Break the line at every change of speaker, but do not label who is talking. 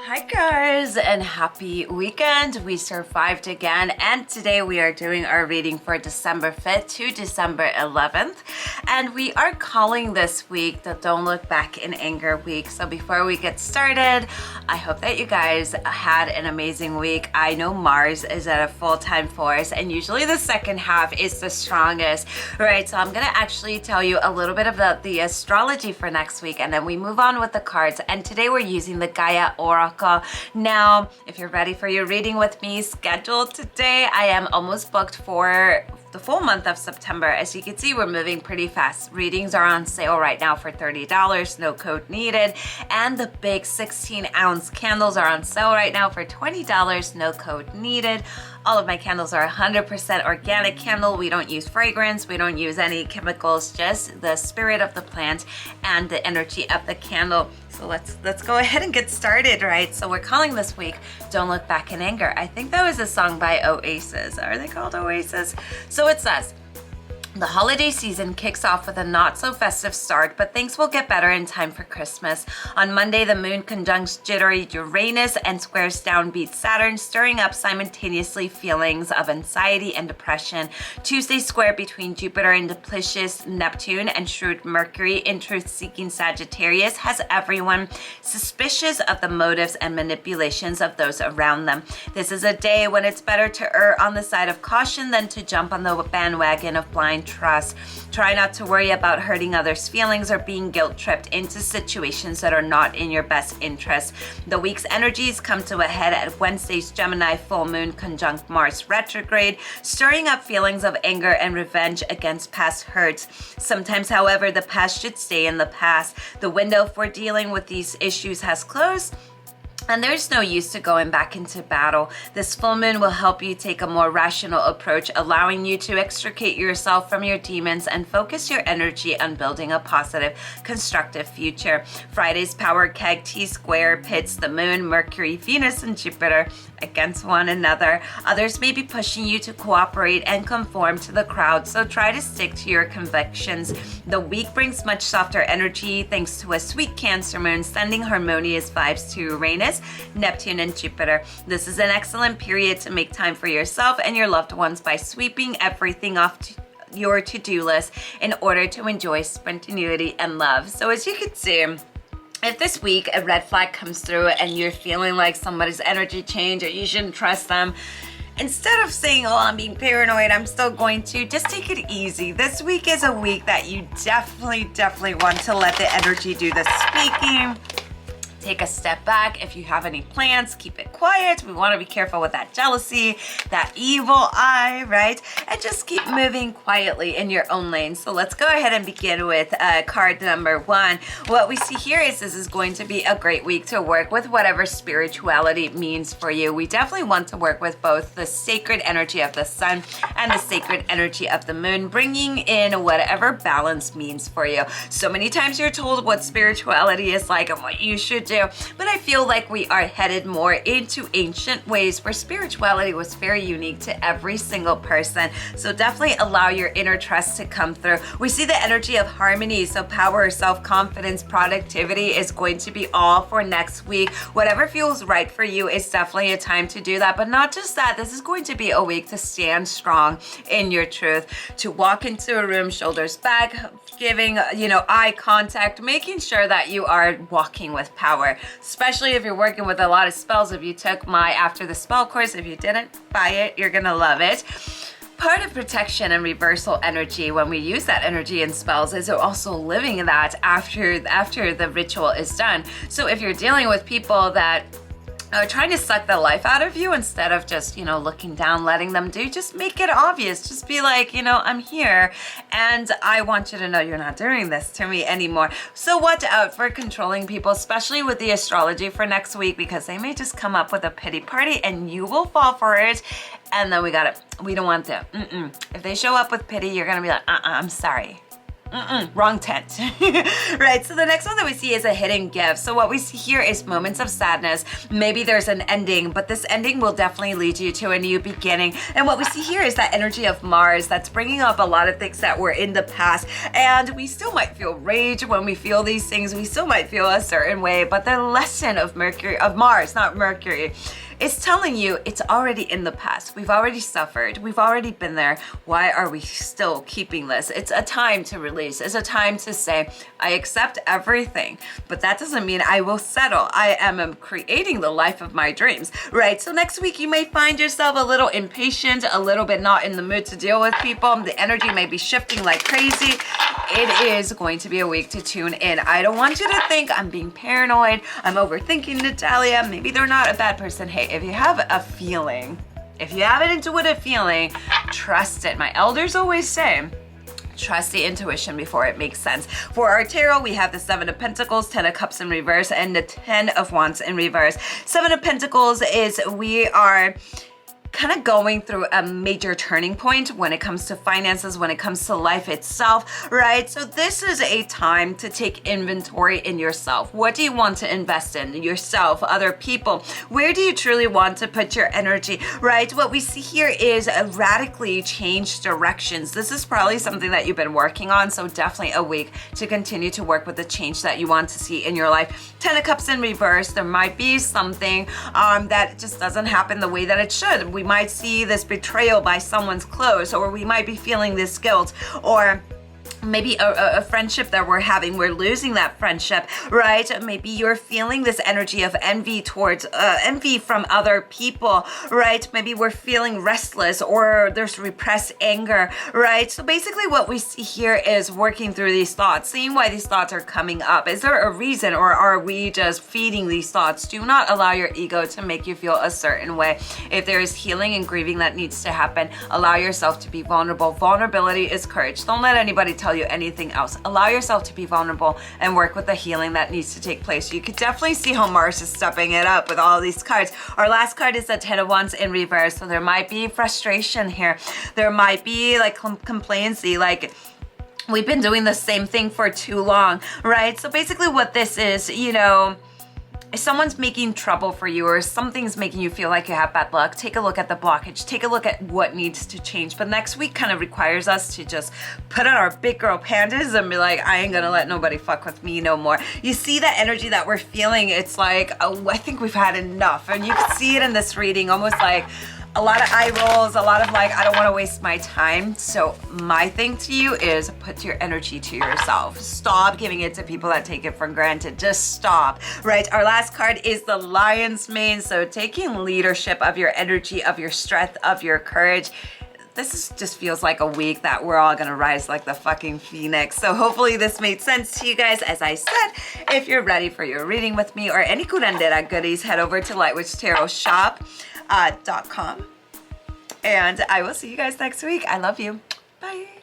Hi guys, and happy weekend. We survived again, and today we are doing our reading for December 5th to December 11th, and we are calling this week the Don't Look Back in Anger week. So before we get started, I hope that you guys had an amazing week. I know Mars is at a full-time force, and usually the second half is the strongest, right? So I'm gonna actually tell you a little bit about the astrology for next week, and then we move on with the cards. And today we're using the Gaia Oracle. Now, if you're ready for your reading with me, scheduled today, I am almost booked for the full month of September. As you can see, we're moving pretty fast. Readings are on sale right now for $30, no code needed. And the big 16-ounce candles are on sale right now for $20, no code needed. All of my candles are 100% organic candle. We don't use fragrance. We don't use any chemicals, just the spirit of the plant and the energy of the candle. So let's go ahead and get started, right? So we're calling this week Don't Look Back in Anger. I think that was a song by Oasis. Are they called Oasis? So it says, the holiday season kicks off with a not-so-festive start, but things will get better in time for Christmas. On Monday, the moon conjuncts jittery Uranus and squares downbeat Saturn, stirring up simultaneously feelings of anxiety and depression. Tuesday, square between Jupiter and duplicious Neptune and shrewd Mercury in truth-seeking Sagittarius has everyone suspicious of the motives and manipulations of those around them. This is a day when it's better to err on the side of caution than to jump on the bandwagon of blind trust. Try not to worry about hurting others' feelings or being guilt-tripped into situations that are not in your best interest. The week's energies come to a head at Wednesday's Gemini full moon conjunct Mars retrograde, stirring up feelings of anger and revenge against past hurts. Sometimes, however, the past should stay in the past. The window for dealing with these issues has closed, and there's no use to going back into battle. This full moon will help you take a more rational approach, allowing you to extricate yourself from your demons and focus your energy on building a positive, constructive future. Friday's power keg T-square pits the moon, Mercury, Venus, and Jupiter against one another. Others may be pushing you to cooperate and conform to the crowd, so try to stick to your convictions. The week brings much softer energy thanks to a sweet Cancer moon sending harmonious vibes to Uranus, Neptune, and Jupiter. This is an excellent period to make time for yourself and your loved ones by sweeping everything off your to-do list in order to enjoy spontaneity and love. So as you can see, if this week a red flag comes through and you're feeling like somebody's energy change or you shouldn't trust them, instead of saying, oh, I'm being paranoid, I'm still going to, just take it easy. This week is a week that you definitely want to let the energy do the speaking. Take a step back. If you have any plans, keep it quiet. We want to be careful with that jealousy, that evil eye, right? And just keep moving quietly in your own lane. So let's go ahead and begin with card number one. What we see here is this is going to be a great week to work with whatever spirituality means for you. We definitely want to work with both the sacred energy of the sun and the sacred energy of the moon, bringing in whatever balance means for you. So many times you're told what spirituality is like and what you should do, but I feel like we are headed more into ancient ways where spirituality was very unique to every single person. So definitely allow your inner trust to come through. We see the energy of harmony, so power, self-confidence, productivity is going to be all for next week. Whatever feels right for you is definitely a time to do that, but not just that. This is going to be a week to stand strong in your truth, to walk into a room shoulders back, giving, eye contact, making sure that you are walking with power. Especially if you're working with a lot of spells. If you took my After the Spell course, if you didn't, buy it, you're gonna love it. Part of protection and reversal energy when we use that energy in spells is also living that after the ritual is done. So if you're dealing with people that trying to suck the life out of you, instead of just, looking down, letting them do, just make it obvious. Just be like, I'm here and I want you to know you're not doing this to me anymore. So watch out for controlling people, especially with the astrology for next week, because they may just come up with a pity party and you will fall for it. And then we don't want that. If they show up with pity, you're gonna be like, I'm sorry. Wrong tent. Right, so the next one that we see is a hidden gift. So what we see here is moments of sadness. Maybe there's an ending, but this ending will definitely lead you to a new beginning. And what we see here is that energy of Mars that's bringing up a lot of things that were in the past. And we still might feel rage when we feel these things. We still might feel a certain way, but the lesson of Mars, not Mercury, is telling you it's already in the past. We've already suffered. We've already been there. Why are we still keeping this? It's a time to release. It's a time to say, I accept everything, but that doesn't mean I will settle. I am creating the life of my dreams, right? So next week you may find yourself a little impatient, a little bit not in the mood to deal with people. The energy may be shifting like crazy. It is going to be a week to tune in. I don't want you to think I'm being paranoid. I'm overthinking Natalia. Maybe they're not a bad person. Hey, if you have a feeling, if you have an intuitive feeling, trust it. My elders always say, trust the intuition before it makes sense. For our tarot, we have the Seven of Pentacles, Ten of Cups in reverse, and the Ten of Wands in reverse. Seven of Pentacles is we are kind of going through a major turning point when it comes to finances, when it comes to life itself, right? So this is a time to take inventory in yourself. What do you want to invest in? Yourself, other people? Where do you truly want to put your energy, right? What we see here is a radically changed directions. This is probably something that you've been working on, so definitely a week to continue to work with the change that you want to see in your life. Ten of Cups in reverse, there might be something that just doesn't happen the way that it should. We might see this betrayal by someone's close, or we might be feeling this guilt, or maybe a friendship that we're having, we're losing that friendship, right? Maybe you're feeling this energy of envy towards envy from other people, right? Maybe we're feeling restless, or there's repressed anger, right? So basically what we see here is working through these thoughts, seeing why these thoughts are coming up. Is there a reason, or are we just feeding these thoughts? Do not allow your ego to make you feel a certain way. If there is healing and grieving that needs to happen, allow yourself to be vulnerable. Vulnerability is courage. Don't let anybody tell you anything else. Allow yourself to be vulnerable and work with the healing that needs to take place. You could definitely see how Mars is stepping it up with all these cards. Our last card is the Ten of Wands in reverse, so there might be frustration here. There might be like complacency, like we've been doing the same thing for too long, right? So basically what this is, you know, if someone's making trouble for you, or something's making you feel like you have bad luck, take a look at the blockage, take a look at what needs to change. But next week kind of requires us to just put on our big girl pandas and be like, I ain't gonna let nobody fuck with me no more. You see that energy that we're feeling, it's like, oh, I think we've had enough. And you can see it in this reading, almost like a lot of eye rolls, a lot of like, I don't want to waste my time. So my thing to you is put your energy to yourself. Stop giving it to people that take it for granted. Just stop, right? Our last card is the Lion's Mane. So taking leadership of your energy, of your strength, of your courage. Just feels like a week that we're all gonna rise like the fucking phoenix. So hopefully this made sense to you guys. As I said, if you're ready for your reading with me or any curandera goodies, head over to lightwitchtarotshop.com. And I will see you guys next week. I love you. Bye.